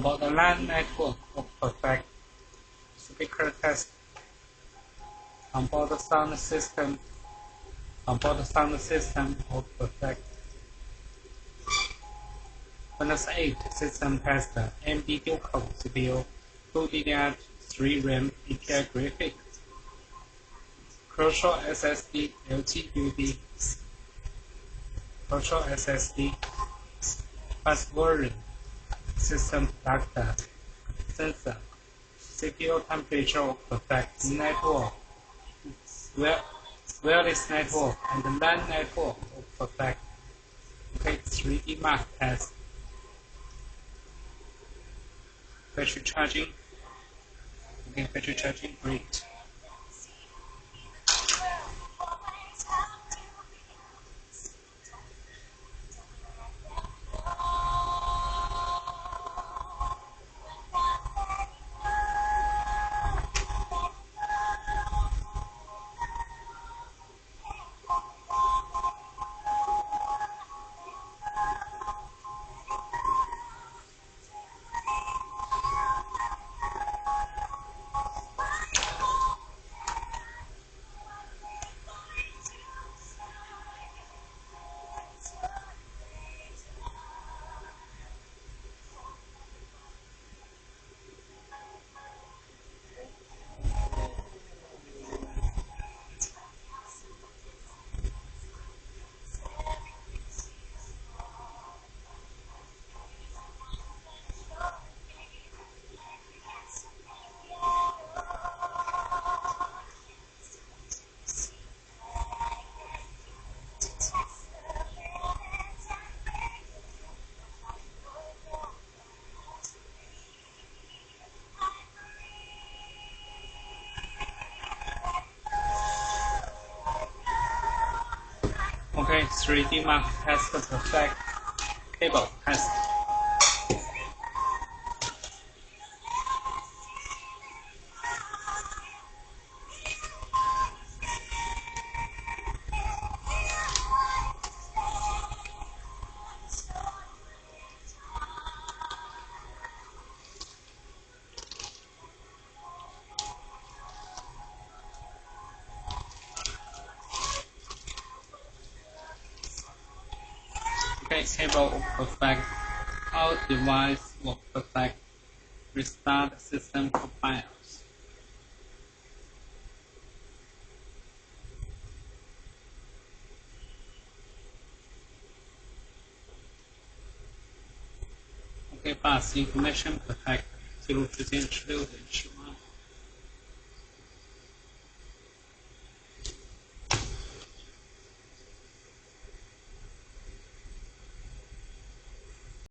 Onboard LAN network of perfect. Speaker test. Onboard sound system. Onboard sound system of perfect. Windows 8 system test. AMD dual-core CPU. 2 DDR3 RAM API graphics. Crucial SSD LGUD. Crucial SSD. Fast version. System factor. Sensor. CPU temperature of perfect. Network. Wireless network and LAN network of perfect. Okay, 3D Mark test. Battery charging. Okay, battery charging, great. Okay, 3D Mark test perfect. Cable test. Okay, cable perfect. All device work perfect. Restart system compiles. Okay, bus information perfect. 记录时间16:15。